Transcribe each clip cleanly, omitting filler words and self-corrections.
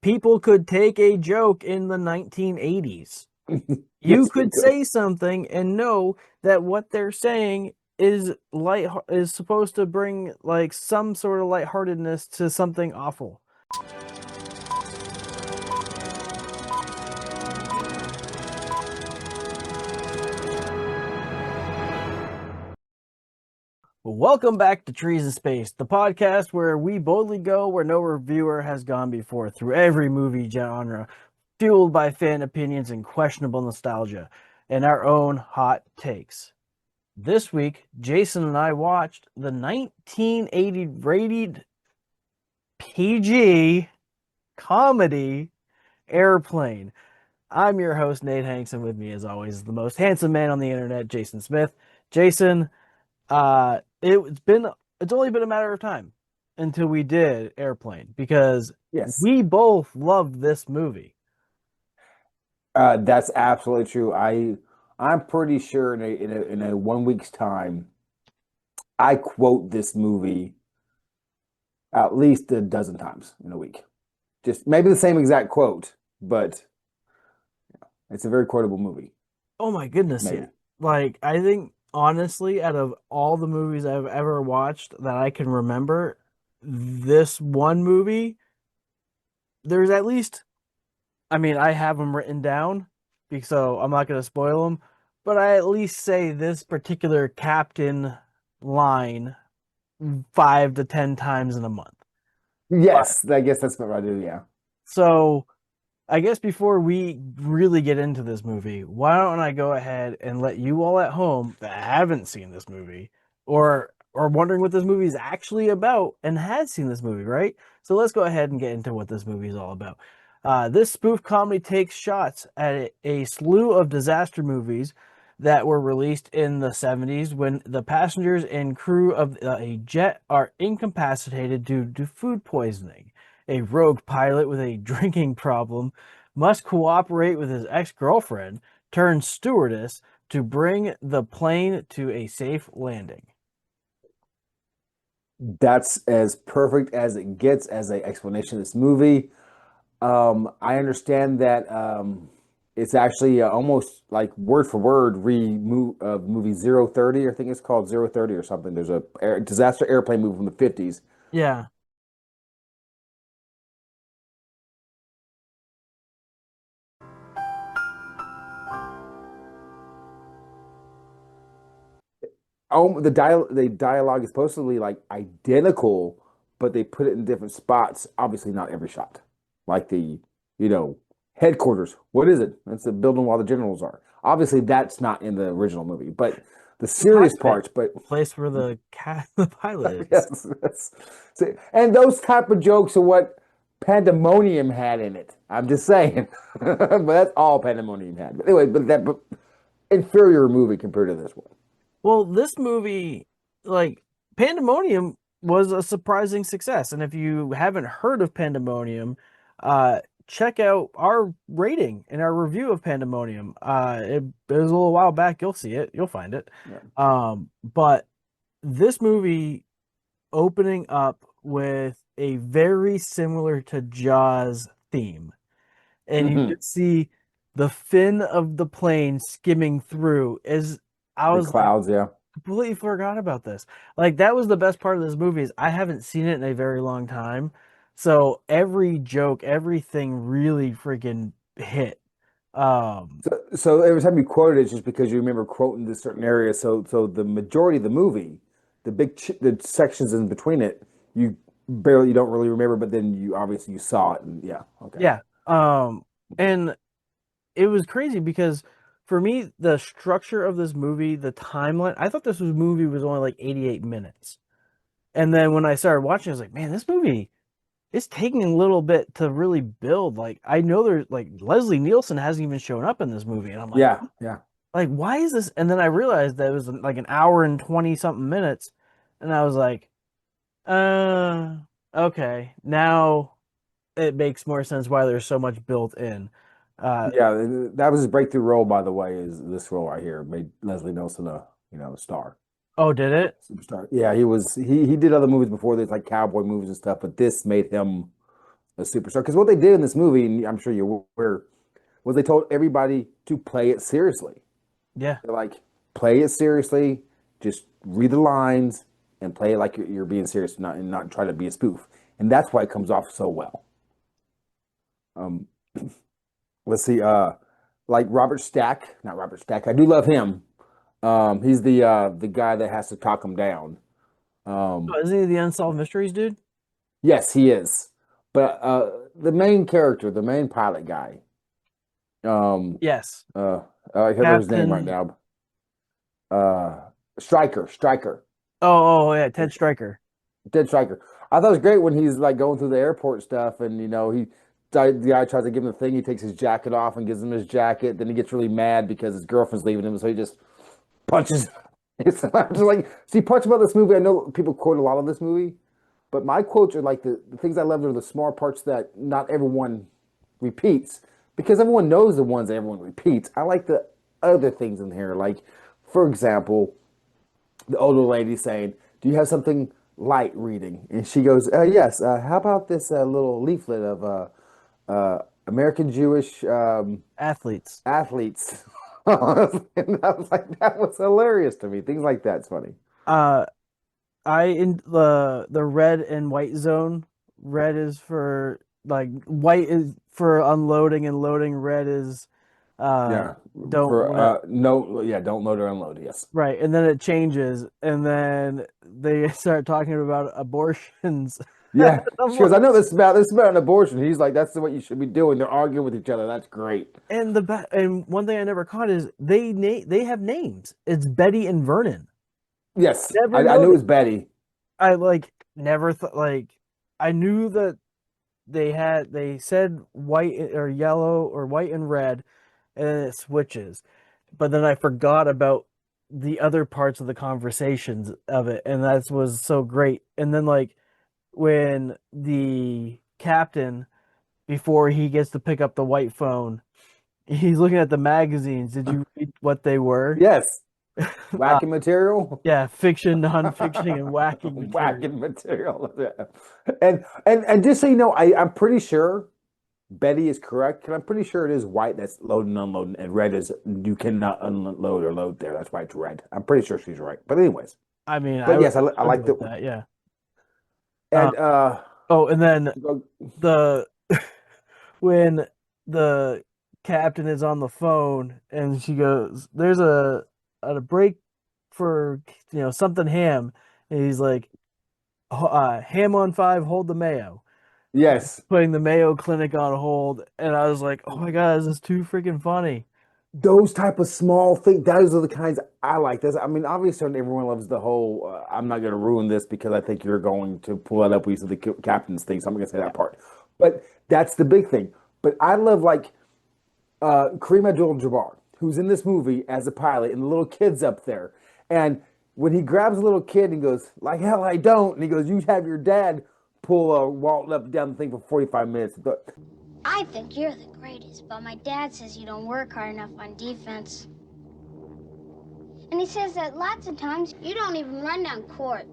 people could take a joke in the 1980s. You Yes, they could could. say something and know that what they're saying is supposed to bring like some sort of lightheartedness to something awful. Welcome back to Trees in Space, the podcast where we boldly go where no reviewer has gone before through every movie genre, fueled by fan opinions and questionable nostalgia, and our own hot takes. This week, Jason and I watched the 1980 rated PG comedy Airplane. I'm your host, Nate Hanks, and with me, as always, the most handsome man on the internet, Jason Smith. Jason, it's only been a matter of time until we did Airplane because Yes, we both love this movie. that's absolutely true. I'm pretty sure in a 1 week's time, I quote this movie at least a dozen times in a week. Just maybe the same exact quote, but it's a very quotable movie. Oh my goodness, yeah. Maybe. Like I think honestly, out of all the movies I've ever watched that I can remember, this one movie, there's at least I mean, I have them written down, so I'm not going to spoil them, but I at least say this particular captain line 5 to 10 times in a month. But Yes, I guess that's what I do. Yeah. so I guess before we really get into this movie, why don't I go ahead and let you all at home that haven't seen this movie or wondering what this movie is actually about and has seen this movie, right? So let's go ahead and get into what this movie is all about. This spoof comedy takes shots at a slew of disaster movies that were released in the 70s when the passengers and crew of a jet are incapacitated due to food poisoning. A rogue pilot with a drinking problem must cooperate with his ex-girlfriend turned stewardess to bring the plane to a safe landing. That's as perfect as it gets as an explanation of this movie. I understand that it's actually almost like word for word movie 030. I think it's called 030 or something. There's a disaster airplane movie from the 50s. Yeah. Oh, the dialogue is supposedly like identical, but they put it in different spots. Obviously, not every shot. Like you know, headquarters. What is it? It's the building while the generals are. Obviously, that's not in the original movie, but the The serious cockpit, parts. But the place where the cat the pilot is. yes, and those type of jokes are what Pandemonium had in it. I'm just saying, but that's all Pandemonium had. But anyway, but inferior movie compared to this one. Well, this movie, like Pandemonium, was a surprising success. And if you haven't heard of Pandemonium, uh, check out our rating and our review of Pandemonium. It was a little while back. You'll see it. You'll find it. Yeah. But this movie opening up with a very similar to Jaws theme, and you Hmm. just see the fin of the plane skimming through. Is I The was like clouds, yeah. completely forgot about this. Like that was the best part of this movie is I haven't seen it in a very long time. So every joke, everything really freaking hit. Um So every time you quote it, it's just because you remember quoting this certain area. So the majority of the movie, the sections in between it, you don't really remember, but then you obviously you saw it, and yeah, okay, yeah. And it was crazy because for me the structure of this movie, the timeline, I thought movie was only like 88 minutes. And then when I started watching I was like, man, this movie it's taking a little bit to really build. Like I know there's like Leslie Nielsen hasn't even shown up in this movie, and I'm yeah, yeah. like why is this? And then I realized that it was like an hour and 20 something minutes, and I was like, uh, okay, now it makes more sense why there's so much built in. Uh, Yeah, that was his breakthrough role, by the way, is this role right here. Made Leslie Nielsen a star, oh, did it? superstar. Yeah, he did other movies before this, like cowboy movies and stuff, but this made him a superstar. Because what they did in this movie, and I'm sure you're aware, was they told everybody to play it seriously. Yeah. They're like, play it seriously, just read the lines and play it like you're being serious, not and not try to be a spoof. And that's why it comes off so well. Um, let's see, like Robert Stack, not Robert Stack. I do love him. He's the guy that has to talk him down. Oh, isn't he the Unsolved Mysteries dude? Yes, he is. But the main character, the main pilot guy, um, Yes. uh, I can't remember his name right Captain. now. Stryker. Oh, yeah, Ted Stryker. Dead Striker. I thought it was great when he's like going through the airport stuff, and the guy tries to give him the thing. He takes his jacket off and gives him his jacket. Then he gets really mad because his girlfriend's leaving him, so he just punches. I'm just like, see, parts about this movie. I know people quote a lot of this movie, but my quotes are like the things I love are the small parts that not everyone repeats because everyone knows the ones that everyone repeats. I like the other things in here, like for example the older lady saying, "Do you have something light reading?" And she goes, "Yes. How about this little leaflet of American Jewish Athletes. athletes?" And I was like, that was hilarious to me. Things like that's funny. Uh, I in the red and white zone. Red is for like white is for unloading and loading. Red is uh Yeah. don't For let no, yeah, don't load or unload. Yes. right, and then it changes, and then they start talking about abortions. Yeah. I'm She goes, like, "I know this is about an abortion." He's like, "That's what you should be doing." They're arguing with each other. That's great. and one thing I never caught is they have names. It's Betty and Vernon. Yes, Never I knew it noticed. was Betty. I like never thought like I knew that they said white or yellow or white and red, and then it switches. But then I forgot about the other parts of the conversations of it, and that was so great. And then like when the captain, before he gets to pick up the white phone, he's looking at the magazines. Did you read what they were? Yes, Uh, whacking material. yeah, fiction, non-fiction, and whacking material. Whacking material. Yeah. And just so you know, I'm pretty sure Betty is correct, because I'm pretty sure it is white that's loading and unloading, and red is you cannot unload or load there. That's why it's red. I'm pretty sure she's right. But anyways, I mean, but yes, I I would like go with the that. Yeah. Uh, and oh, and then the when the captain is on the phone and she goes, "There's a break for something ham," and he's like, "Ham on five, hold the mayo." yes, Putting the Mayo Clinic on hold, and I was like, "Oh my god, this is too freaking funny." those type of small things. Those are the kinds I like. This, I mean, obviously, everyone loves the whole. I'm not going to ruin this because I think you're going to pull that up when you said the captain's thing. So I'm going to say Yeah. that part. But that's the big thing. But I love like Kareem Abdul-Jabbar, who's in this movie as a pilot, and the little kid's up there. And when he grabs a little kid and goes, "Like hell, I don't," and he goes, "You have your dad pull a Walton up and down the thing for 45 minutes." I think you're the greatest, but my dad says you don't work hard enough on defense. And he says that lots of times you don't even run down court.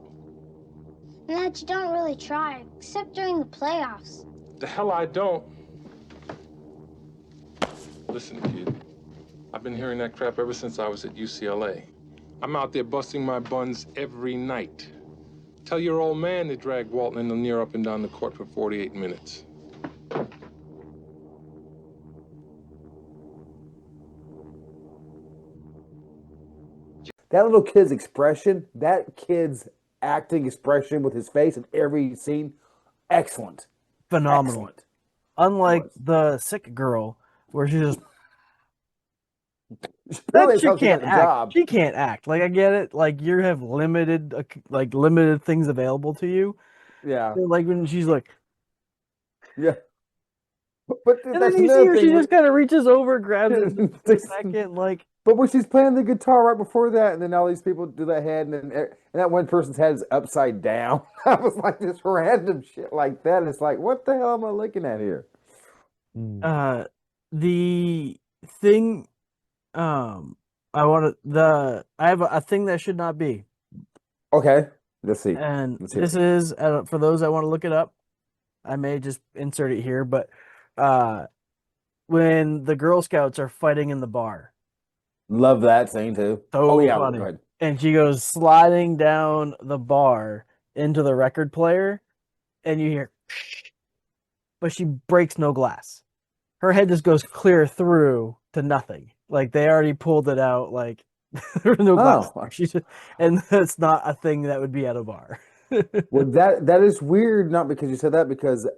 And that you don't really try, except during the playoffs. The hell I don't. Listen, kid. I've been hearing that crap ever since I was at UCLA. I'm out there busting my buns every night. Tell your old man to drag Walton and Lanier up and down the court for 48 minutes. That little kid's expression, that kid's acting expression with his face in every scene, excellent. Phenomenal. Excellent. It Unlike was. the sick girl, where she just Apparently, that that's she how she got can't the act. job. She can't act. Like I get it. Like you have limited, limited things available to you. Yeah. Like when she's like, Yeah. But and then that's you see another her, she just thing. kind of reaches over, grabs it just for a second. Like, But when she's playing the guitar right before that, and then all these people do that head, and that one person's head is upside down. I was like, this random shit like that. It's like, what the hell am I looking at here? Mm. uh, the thing, I want to I have a thing that should not be, Okay, let's see. and Let's hear this it. is for those that want to look it up. I may just insert it here, but uh, when the Girl Scouts are fighting in the bar, Love that scene too. Oh so yeah, go funny. ahead. And she goes sliding down the bar into the record player, and you hear, but she breaks no glass. Her head just goes clear through to nothing. Like they already pulled it out. Like there's no glass there. Oh, She just, and that's not a thing that would be at a bar. well, that is weird. Not because you said that, because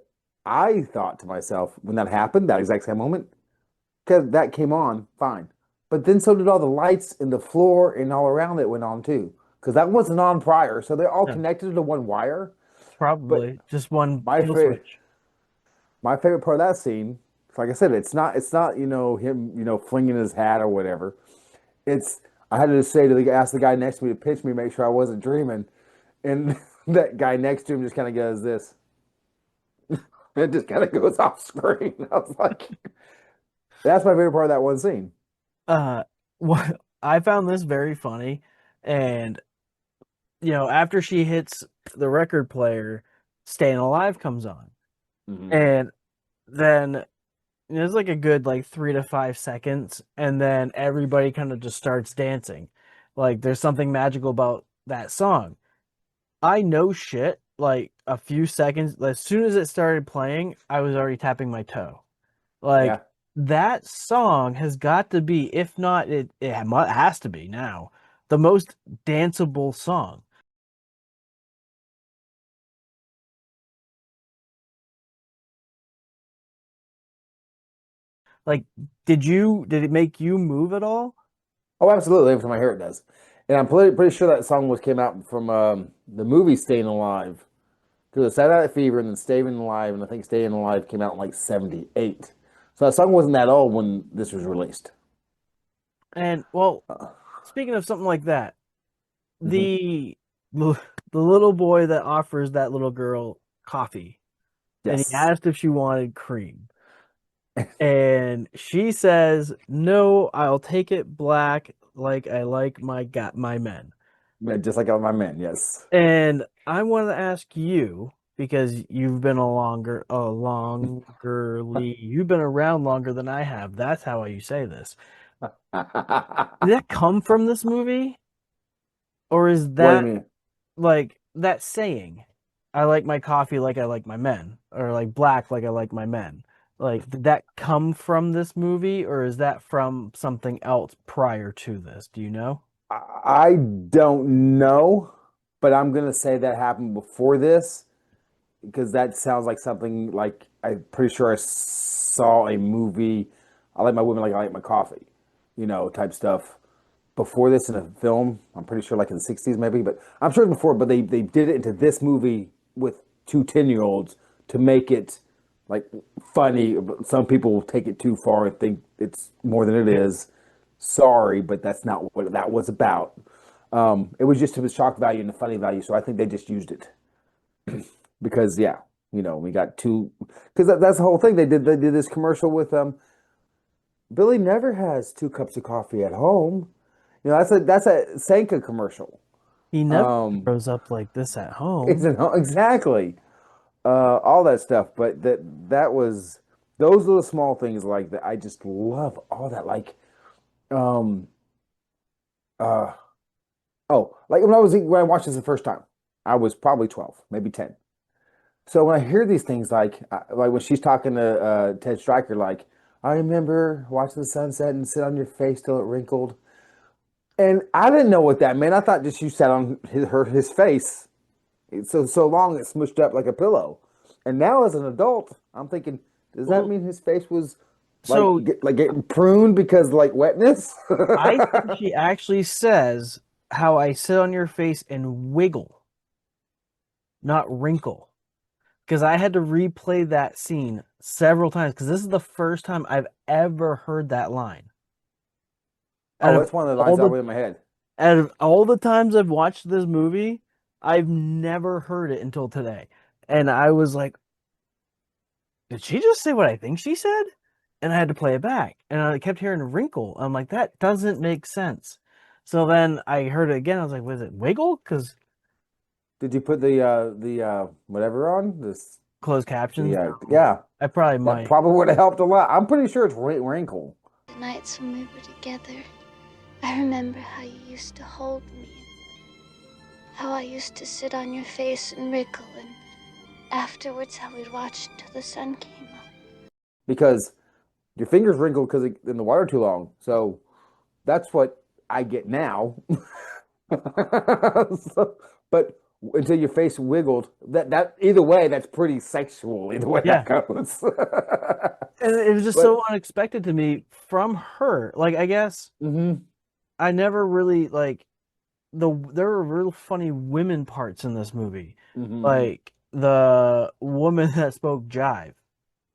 I thought to myself when that happened, that exact same moment, because that came on fine, but then so did all the lights in the floor and all around it went on too, because that wasn't on prior. So they're all Yeah, connected to one wire. But probably just one my kill favorite, switch. my favorite part of that scene, like I said, it's not him flinging his hat or whatever. It's I had to say to ask the guy next to me to pitch me, make sure I wasn't dreaming, and that guy next to him just kind of goes this. It just kind of goes off screen. I was like, that's my favorite part of that one scene. Uh, what I found this very funny, and after she hits the record player, "Staying Alive" comes on, Hmm. and then it's like a good like 3 to 5 seconds, and then everybody kind of just starts dancing. Like there's something magical about that song. I know shit. Like a few seconds, as soon as it started playing, I was already tapping my toe. Like Yeah. that song has got to be, if not, has to be now the most danceable song. Like, did it make you move at all? Oh, absolutely. Every time I hear it does. And I'm pretty sure that song came out from the movie Staying Alive. Because it's Saturday Night Fever and then Staying Alive, and I think Staying Alive came out in like 78. So that song wasn't that old when this was released. And well, Uh, speaking of something like that, mhm. the the little boy that offers that little girl coffee, and he Yes. asked if she wanted cream, and she says, "No, I'll take it black, like I like my men." Yeah, just like all my men, yes. And I want to ask you, because you've been around longer than I have. That's how you say this. Did that come from this movie, or is What do you that mean? like that saying, "I like my coffee like I like my men," or like black like I like my men? Like, did that come from this movie, or is that from something else prior to this? Do you know? I don't know, but I'm gonna say that happened before this because that sounds like something like I'm pretty sure I saw a movie. I like my women like I like my coffee, type stuff. Before this in a film, I'm pretty sure like in the 60s maybe, but I'm sure before, but they did it into this movie with 2 10-year-olds to make it like funny. Some people take it too far and think it's more than it is. Sorry, but that's not what that was about. It was just to the shock value and the funny value, so I think they just used it because yeah, we got two because that's the whole thing. They did this commercial with Billy never has 2 cups of coffee at home. That's a Sanka commercial. He never Um, grows up like this at home. isn't exactly all that stuff, but that was those little small things like that. I just love all that. Like, um, uh, oh, like when I watched this the first time, I was probably 12, maybe 10. So when I hear these things, like when she's talking to Ted Stryker, like I remember watching the sunset and sit on your face till it wrinkled. And I didn't know what that meant. I thought just you sat on his face so long it smushed up like a pillow. And now as an adult, I'm thinking, does that Well, mean his face was so like getting pruned because like wetness? I think she actually says how I sit on your face and wiggle, not wrinkle. Because I had to replay that scene several times because this is the first time I've ever heard that line. Out Oh, of that's one of the all lines I the went in my head. out of all the times I've watched this movie, I've never heard it until today. And I was like, did she just say what I think she said? And I had to play it back. And I kept hearing wrinkle. I'm like, that doesn't make sense. So then I heard it again. I was like, was it wiggle? Because Did you put the whatever on this? closed captions. Yeah, I probably that might. probably would have helped a lot. I'm pretty sure it's wrinkle. The nights when we were together, I remember how you used to hold me, how I used to sit on your face and wrinkle, and afterwards how we'd watch until the sun came up. Because your fingers wrinkle because in the water too long. So that's what I get now. But until your face wiggled, that either way, that's pretty sexual. Either way Yeah. that goes. And it was just But so unexpected to me from her. Like, I guess mhm, I never really like there were real funny women parts in this movie. mhm. Like the woman that spoke jive.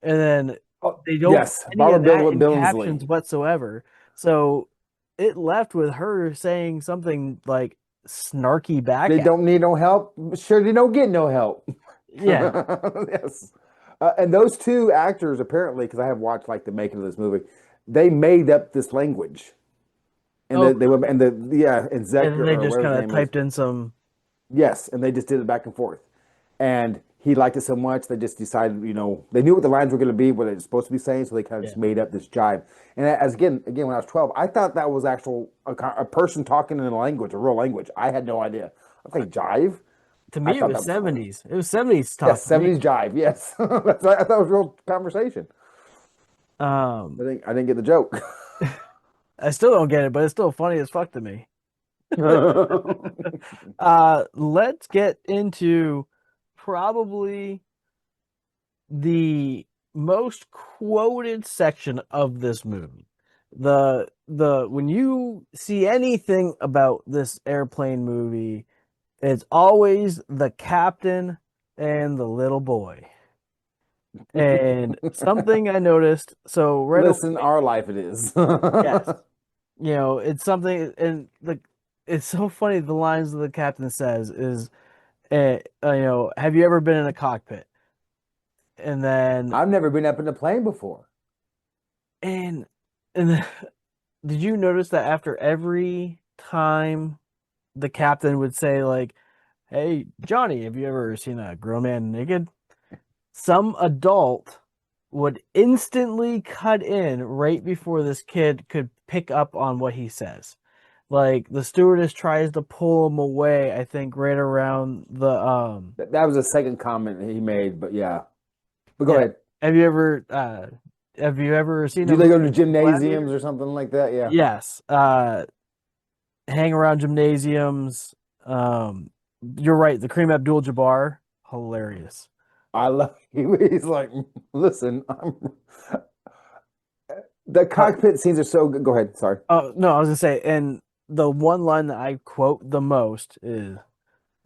And then Oh, they don't yes, put any Barbara of that in captions Billingsley. whatsoever. So it left with her saying something like snarky back They at. don't need no help. Sure, they don't get no help. Yeah. Yes. And those two actors apparently, because I have watched like the making of this movie, they made up this language, and Oh, they were and the yeah, and and Zector then they or just whatever kind his of name is, typed in some. yes, and they just did it back and forth. And he liked it so much they just decided, they knew what the lines were going to be, what it's supposed to be saying, so they kind of Yeah. just made up this jive. And as again, when I was 12, I thought that was a person talking in a language, a real language. I had no idea. I was like jive. To I me, it thought was that was funny. 70s. It was 70s talk Yes, to me. 70s jive. Yes, I thought it was real conversation. Um, I didn't get the joke. I still don't get it, but it's still funny as fuck to me. Let's get into probably the most quoted section of this movie. The when you see anything about this airplane movie, it's always the captain and the little boy. And something I noticed, so right away, Listen, our life it is. yes, it's something, and it's so funny. The lines that the captain says is, have you ever been in a cockpit? And then, I've never been up in a plane before. and and then, did you notice that after every time the captain would say like, "Hey, Johnny, have you ever seen a grown man naked?" Some adult would instantly cut in right before this kid could pick up on what he says. Like the stewardess tries to pull him away, I think right around the That was a second comment he made, but yeah. But go yeah. ahead. Have you ever seen Do a they go movie to with gymnasiums gladiators? or something like that? Yeah. Yes. Hang around gymnasiums. You're right, the Kareem Abdul-Jabbar, hilarious. I love he's like, listen, the Uh, cockpit scenes are so good. Go ahead. Sorry. oh no, I was gonna say, and the one line that I quote the most is,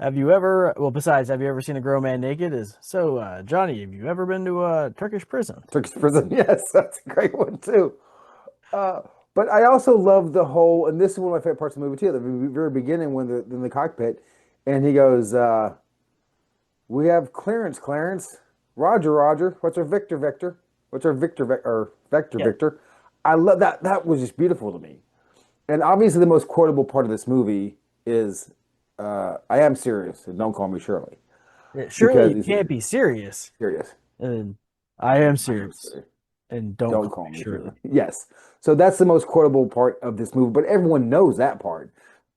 "Have you ever?" Well, besides, "Have you ever seen a grown man naked?" Is so, Johnny, have you ever been to a Turkish prison? Turkish prison. Yes, that's a great one too. Uh, but I also love the whole, and this is one of my favorite parts of the movie too, the very beginning when they're in the cockpit, and he goes, "We have clearance, Clarence. Roger, Roger. What's our Victor, Victor? What's our or Vector, Yeah, Victor?" I love that. That was just beautiful to me. And obviously, the most quotable part of this movie is, "I am serious, and don't call me Shirley," yeah. Surely because you he's can't be serious. serious. And I am I am serious, serious. and don't Don't call call me me Shirley. Shirley. Yes. So that's the most quotable part of this movie, but everyone knows that part.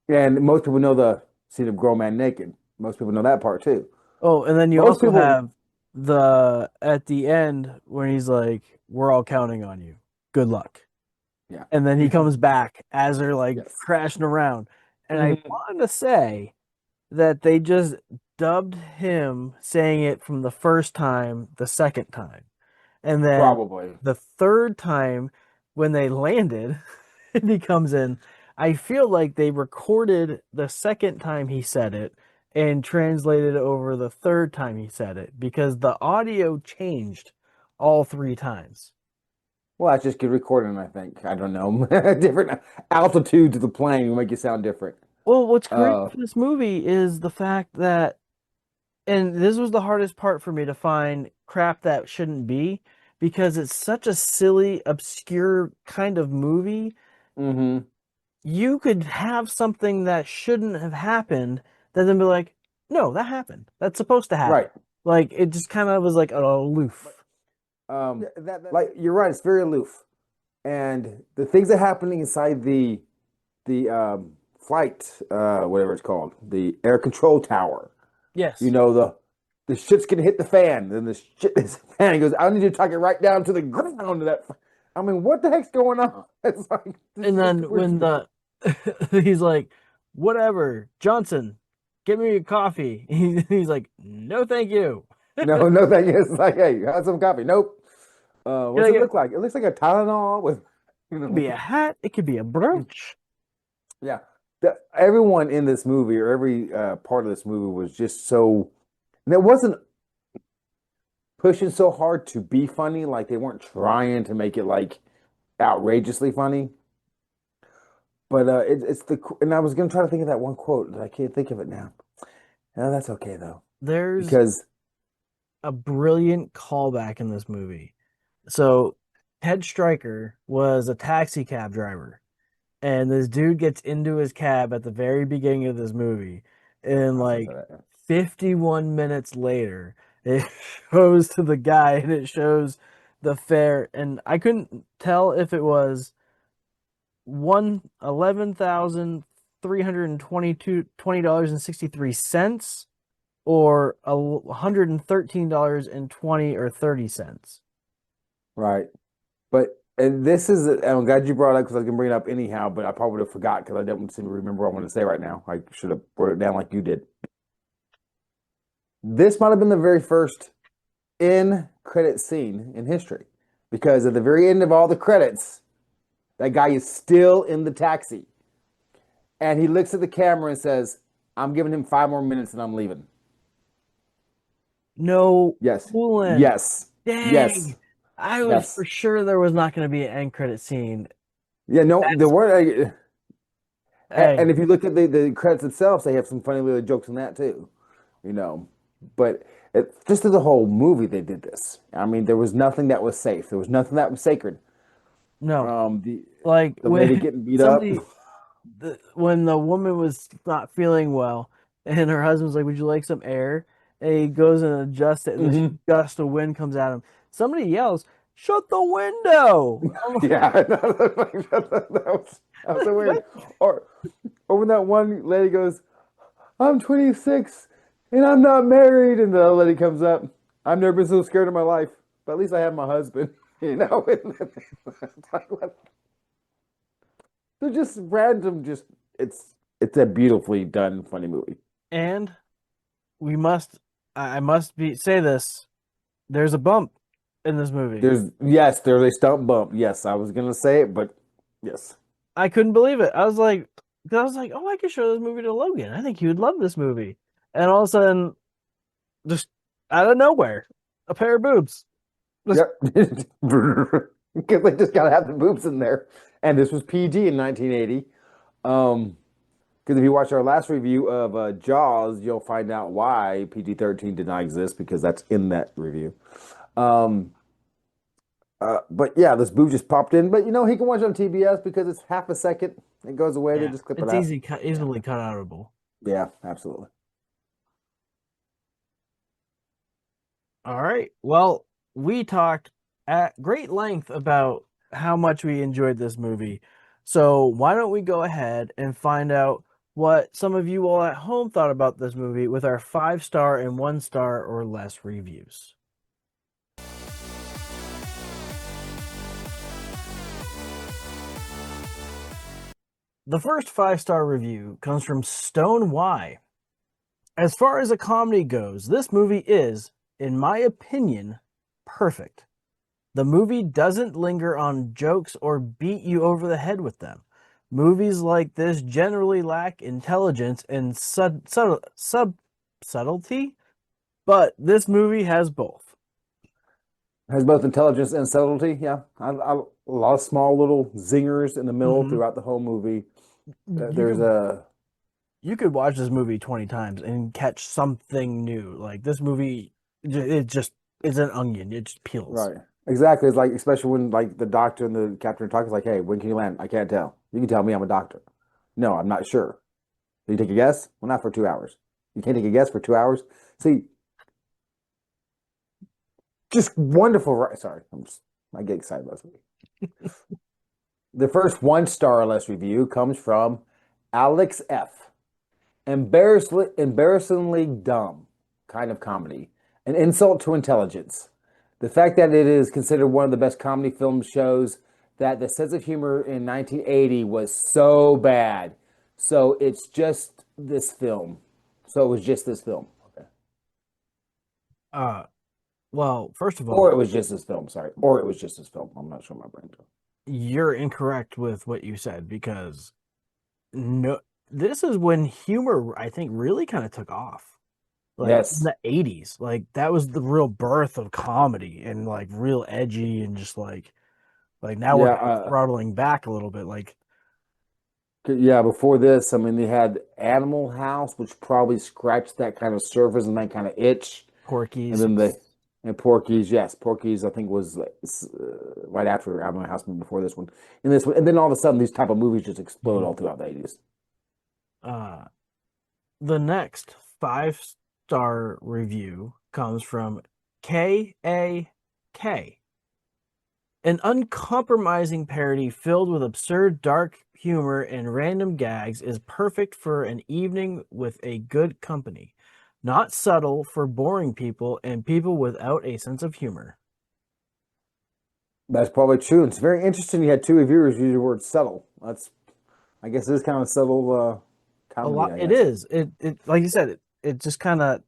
And most people know the scene of grown man naked. Most people know that part too. Oh, and then you Most also people, have the at the end when he's like, "We're all counting on you. Good luck." yeah. And then he comes back as they're like Yes. crashing around. And I Mhm. wanted to say that they just dubbed him saying it from the first time, the second time. And then Probably. the third time when they landed and he comes in, I feel like they recorded the second time he said it and translated it over the third time he said it because the audio changed all three times. Well, that's just good recording, I think. I don't know. Different altitudes of the plane will make you sound different. Well, what's great Uh, for this movie is the fact that, and this was the hardest part for me to find crap that shouldn't be because it's such a silly, obscure kind of movie. hmm You could have something that shouldn't have happened that then be like, no, that happened. That's supposed to happen. Right. Like it just kind of was like aloof. Like you're right, it's very aloof. And the things that happen inside the flight, whatever it's called, the air control tower. You Yes. know, the shit's gonna hit the fan, then the shit is the fan. He goes, I need you to tuck it right down to the ground of that. I mean, what the heck's going on? It's like And then when the he's like, whatever, Johnson, get me a coffee. He's like, no, thank you. no, no, thank you. It's like, hey, have some coffee. Nope. Can What's I it get? look like? It looks like a Tylenol with, you It could be a know, hat. It could be a brooch. yeah. Everyone in this movie or every part of this movie was just so, and it wasn't pushing so hard to be funny. Like they weren't trying to make it like outrageously funny. But it's and I was gonna try to think of that one quote, but I can't think of it now. No, that's okay though, There's because a brilliant callback in this movie. So Ted Stryker was a taxi cab driver, and this dude gets into his cab at the very beginning of this movie, and I remember like that. 51 minutes later, it shows to the guy and it shows the fare, and I couldn't tell if it was 11,322 $20.63 or $113.20 or 30 cents. Right. But and this is, I'm glad you brought it up because I was gonna bring it up anyhow, but I probably would have forgot because I don't seem to remember what I want to say right now. I should have wrote it down like you did. This might have been the very first in credit scene in history because at the very end of all the credits, that guy is still in the taxi and he looks at the camera and says, "I'm giving him 5 more minutes and I'm leaving." No Yes, coolant. yes, yes, Dang. I was for yes. sure there was not going to be an end credit scene. Yeah, no, the That's word. And hey, if you look at the credits itself, they have some funny little jokes in that too, you know. But just through the whole movie, they did this. I mean, there was nothing that was safe. There was nothing that was sacred. no. Um, the Like the lady when getting beat up. somebody when the woman was not feeling well and her husband's like, "Would you like some air?" And he goes and adjusts it and this Hmm. gust of wind comes at him. Somebody yells, "Shut the window." I'm Yeah, that was so weird. like, Or or when that one lady goes, "I'm 26 and I'm not married," and the other lady comes up, "I've never been so scared in my life, but at least I have my husband." You know, it's like, what? They're just random. Just it's a beautifully done, funny movie. and we must I must be say this. There's a bump in this movie. There's a stump bump. Yes, I was gonna say it, but yes, I couldn't believe it. I was like, oh, I could show this movie to Logan. I think he would love this movie. And all of a sudden, just out of nowhere, a pair of boobs. Just yep. Because they just gotta have the boobs in there, and this was PG in 1980. Because if you watch our last review of Jaws, you'll find out why PG-13 did not exist because that's in that review. Um, but yeah, this boob just popped in. But you know, he can watch it on TBS because it's half a second. It goes away. They yeah, just clip it it's out. Yeah, easily cut outable. yeah, absolutely. All right. Well, we talked at great length about how much we enjoyed this movie. So why don't we go ahead and find out what some of you all at home thought about this movie with our 5-star and 1-star or less reviews. The first 5-star review comes from Stone Y. As far as a comedy goes, this movie is, in my opinion, perfect. The movie doesn't linger on jokes or beat you over the head with them. Movies like this generally lack intelligence and subtlety, but this movie has both. Has both intelligence and subtlety. Yeah, a lot of small little zingers in the middle Mm-hmm. throughout the whole movie. You There's could a you could watch this movie 20 times and catch something new. Like this movie, it just is an onion. It just peels. right, exactly. It's like especially when like the doctor and the captain are talking, it's like, "Hey, when can you land? I can't tell. You can tell me. I'm a doctor. No, I'm not sure. Can you take a guess? Well, not for 2 hours. You can't take a guess for 2 hours. See, Just wonderful. Sorry, I get excited about this. The first 1 star or less review comes from Alex F. Embarrassingly dumb kind of comedy. An insult to intelligence. The fact that it is considered one of the best comedy films shows that the sense of humor in 1980 was so bad. So it's just this film. So it was just this film. Okay. Well, first of Or it all, was just this film, sorry. Or it was just this film. I'm not sure my brain. you're incorrect with what you said because no, this is when humor, I think, really kind of took off. Like in Yes. the 80s. Like that was the real birth of comedy and like real edgy and just like now we're Yeah, kind of throttling back a little bit. Like yeah, before this, I mean, they had Animal House, which probably scratched that kind of surface and that kind of itch. And Porky's. then and Porky's, yes, Porky's, I think was right after Animal House, but before this one. And this one, and then all of a sudden, these type of movies just explode all throughout the 80s. Uh, the next 5-star review comes from KAK. An uncompromising parody filled with absurd, dark humor and random gags is perfect for an evening with a good company. Not subtle for boring people and people without a sense of humor. That's probably true. It's very interesting. You had 2 reviewers use the word subtle. I guess, it is kind of subtle A comedy, lot. I It guess. is. It like you said. It just kind of,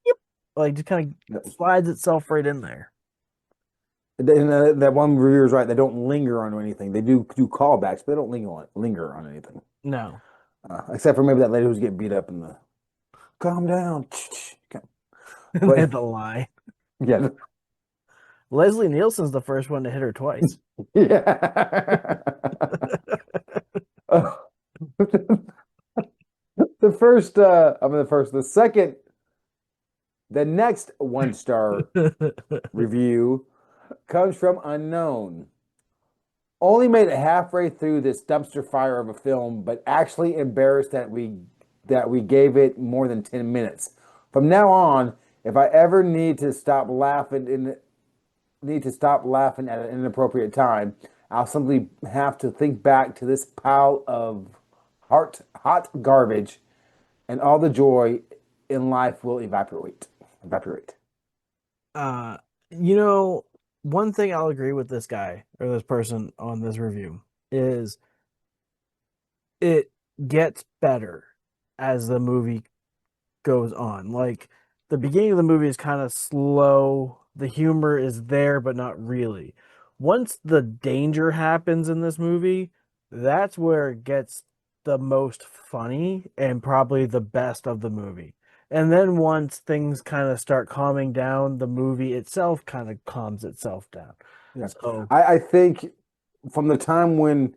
yep, like just kind Yep. of slides itself right in there. And that one reviewer is right. They don't linger on anything. They do callbacks, but they don't linger on anything. No, Except for maybe that lady who's getting beat up in the calm down. they But had to lie. yeah, Leslie Nielsen's the first one to hit her twice. yeah. Uh, the second, the next 1 star review comes from Unknown. Only made it halfway through this dumpster fire of a film, but actually embarrassed that we gave it more than 10 minutes. From now on, if I ever need to stop laughing at an inappropriate time, I'll simply have to think back to this pile of hot garbage, and all the joy in life will evaporate. Evaporate. uh, you know, one thing I'll agree with this guy or this person on this review is it gets better as the movie goes on. Like the beginning of the movie is kind of slow. The humor is there, but not really. Once the danger happens in this movie, that's where it gets the most funny and probably the best of the movie. And then once things kind of start calming down, the movie itself kind of calms itself down. Yeah. So, I think from the time when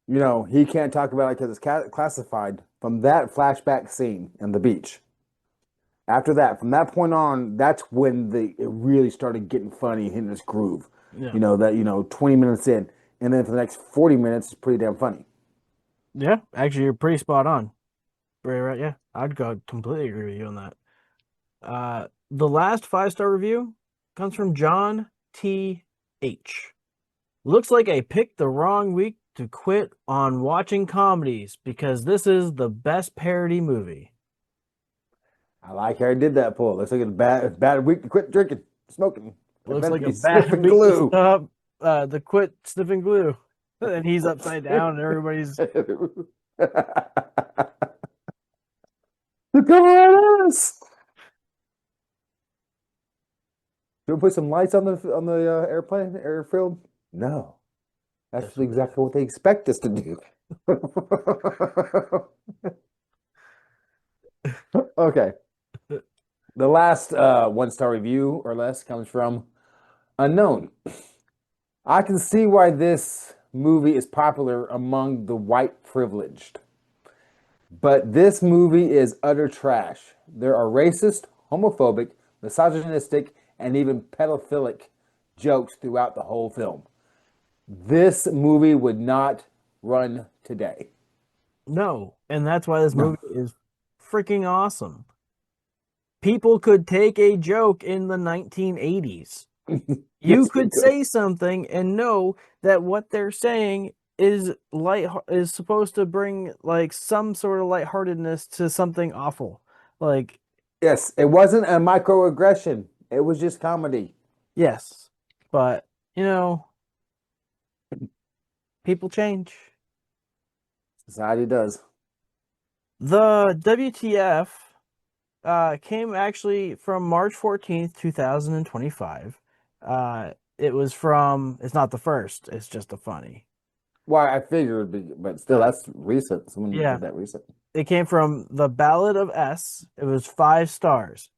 he can't talk about it because it's classified, from that flashback scene in the beach. After that, from that point on, that's when it really started getting funny, hitting this groove. yeah. 20 minutes in, and then for the next 40 minutes, it's pretty damn funny. Yeah, actually, you're pretty spot on. Right, right. Yeah, I'd go completely agree with you on that. The last 5-star review comes from John T. H. Looks like I picked the wrong week to quit on watching comedies because this is the best parody movie. I like how I did that pull. Looks like it's bad week to quit drinking, smoking. Looks like a Be bad sniffing week to glue. stop, to quit sniffing glue. And he's upside down, and everybody's Look at us. Do we put some lights on the airfield? No, that's exactly what they expect us to do. Okay. The last 1 star review or less comes from Unknown. I can see why this movie is popular among the white privileged. But this movie is utter trash. There are racist, homophobic, misogynistic, and even pedophilic jokes throughout the whole film. This movie would not run today. no, and that's why this movie is freaking awesome. people could take a joke in the 1980s. You Yes, could say something and know that what they're saying is supposed to bring like some sort of lightheartedness to something awful. Like, yes, it wasn't a microaggression. It was just comedy. yes, but you know, people change. Society does. The WTF came actually from March 14th, 2025. It's not the first, it's just a funny. Why I figured, but still, Uh, that's recent. Someone yeah, did that recent. it came from The Ballad of S. It was 5 stars.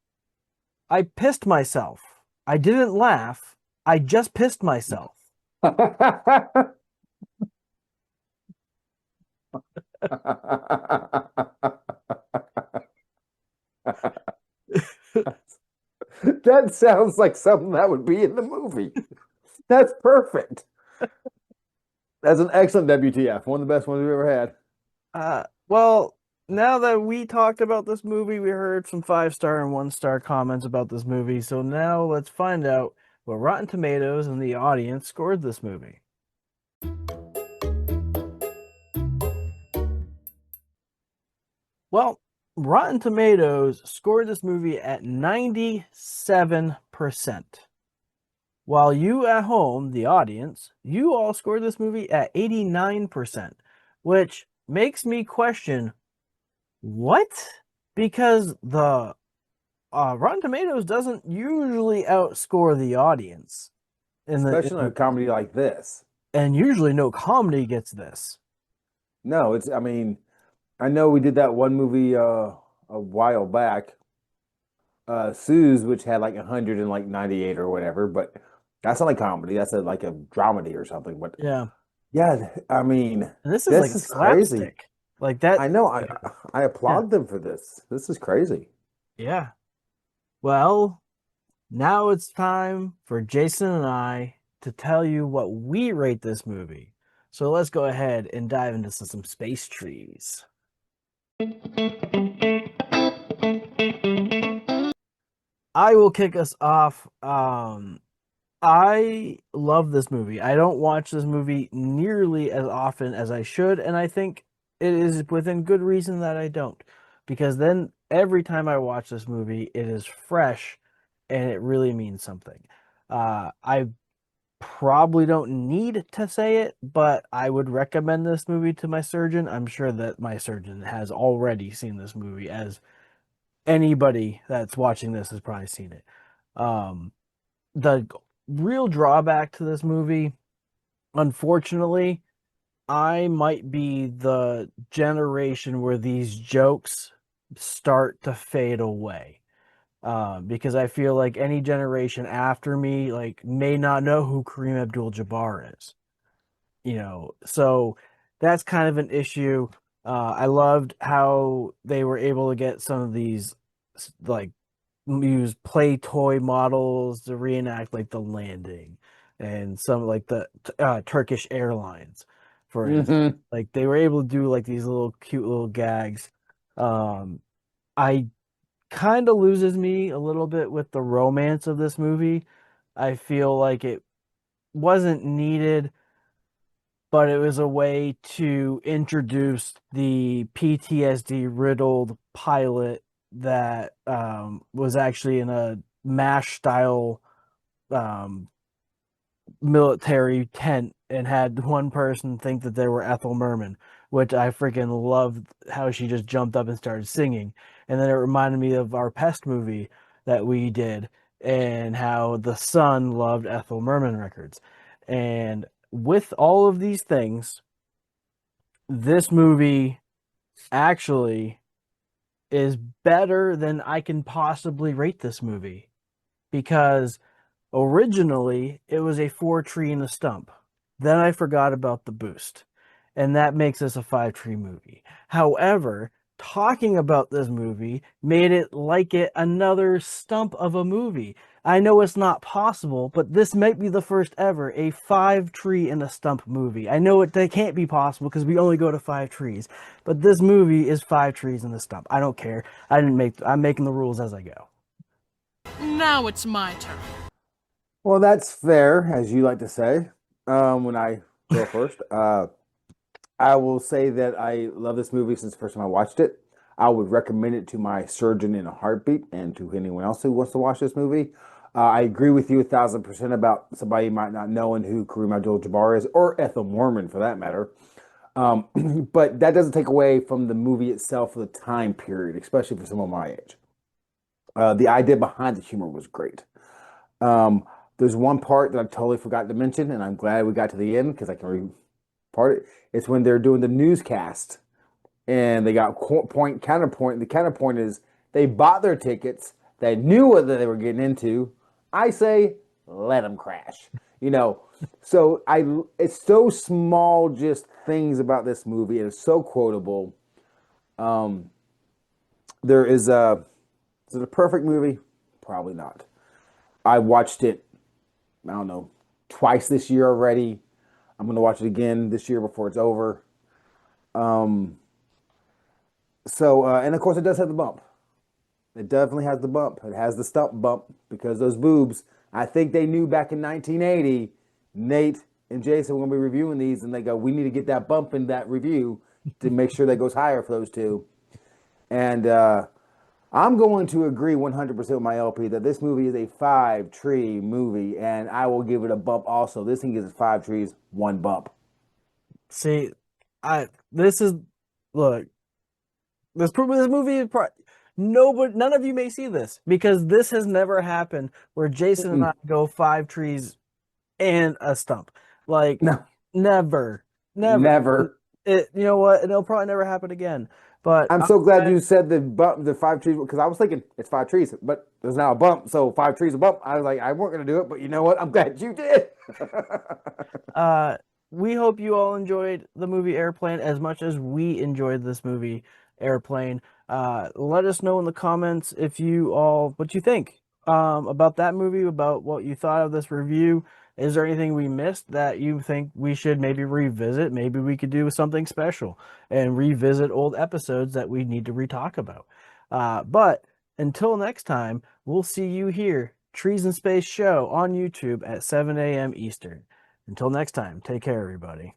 I pissed myself. I didn't laugh. I just pissed myself. That sounds like something that would be in the movie. That's perfect. That's an excellent WTF. One of the best ones we've ever had. Well, now that we talked about this movie, we heard some 5 star and 1 star comments about this movie. So now let's find out what Rotten Tomatoes and the audience scored this movie. Well, Rotten Tomatoes scored this movie at 97%. While you at home, the audience, you all scored this movie at 89%, which makes me question what? Because the Rotten Tomatoes doesn't usually outscore the audience Especially in a comedy like this. and usually no comedy gets this. No, I mean, I know we did that one movie a while back, Sue's, which had like 198 or whatever, but that's not like comedy. That's like a dramedy or something. But Yeah. yeah, I mean, And this is like a crazy. slapstick. Like that. I know. I applaud them for this. This is crazy. Yeah. Well, now it's time for Jason and I to tell you what we rate this movie. So let's go ahead and dive into some space trees. I will kick us off. I love this movie. I don't watch this movie nearly as often as I should, and I think it is within good reason that I don't. Because then every time I watch this movie, it is fresh and it really means something. I probably don't need to say it, but I would recommend this movie to my surgeon. I'm sure that my surgeon has already seen this movie, as anybody that's watching this has probably seen it. The real drawback to this movie, unfortunately, I might be the generation where these jokes start to fade away. Because I feel like any generation after me like may not know who Kareem Abdul-Jabbar is. So that's kind of an issue. I loved how they were able to get some of these like use play toy models to reenact like the landing and some like the Turkish Airlines, for instance. Like they were able to do like these little cute little gags. I kind of loses me a little bit with the romance of this movie. I feel like it wasn't needed, but it was a way to introduce the PTSD riddled pilot that was actually in a MASH style um, military tent and had one person think that they were Ethel Merman, which I freaking loved how she just jumped up and started singing. And then it reminded me of our Pest movie that we did and how the son loved Ethel Merman records. And with all of these things, this movie actually is better than I can possibly rate this movie, because originally it was a 4 tree and a stump. Then I forgot about the boost, and that makes us a 5 tree movie. However, talking about this movie made it like it another stump of a movie. I know it's not possible, but this might be the first ever a 5 tree and a stump movie. I know they can't be possible because we only go to 5 trees, but this movie is 5 trees and a stump. I don't care. I'm making the rules as I go. Now it's my turn. Well, that's fair, as you like to say. When I go first, I will say that I love this movie since the first time I watched it. I would recommend it to my surgeon in a heartbeat and to anyone else who wants to watch this movie. I agree with you 1,000% about somebody might not knowing who Kareem Abdul-Jabbar is, or Ethel Mormon for that matter. But that doesn't take away from the movie itself, or the time period, especially for someone my age. The idea behind the humor was great. There's one part that I totally forgot to mention, and I'm glad we got to the end because I can part it. It's when they're doing the newscast and they got point counterpoint. The counterpoint is they bought their tickets, they knew what they were getting into. I say, let them crash. You know, so it's so small, just things about this movie, and it's so quotable. There is is it a perfect movie? Probably not. I watched it, I don't know, twice this year already. I'm going to watch it again this year before it's over. And of course, it does have the bump. It definitely has the bump. It has the stump bump because those boobs, I think they knew back in 1980, Nate and Jason were going to be reviewing these, and they go, we need to get that bump in that review to make sure that goes higher for those two. And I'm going to agree 100% with my LP that this movie is a 5-tree movie, and I will give it a bump also. This thing is 5 trees, 1 bump. See, this is look. This movie is none of you may see this because this has never happened where Jason and I go 5 trees and a stump. Like No, never. never. You know what? It'll probably never happen again. But I'm so glad you said the bump, the 5 trees, because I was thinking it's 5 trees, but there's now a bump, so 5 trees a bump. I was like, I weren't gonna do it, but you know what? I'm glad you did. we hope you all enjoyed the movie Airplane as much as we enjoyed this movie Airplane. Let us know in the comments what you think about that movie, about what you thought of this review. Is there anything we missed that you think we should maybe revisit? Maybe we could do something special and revisit old episodes that we need to retalk about. But until next time, we'll see you here, Trees in Space Show on YouTube at 7 a.m. Eastern. Until next time, take care, everybody.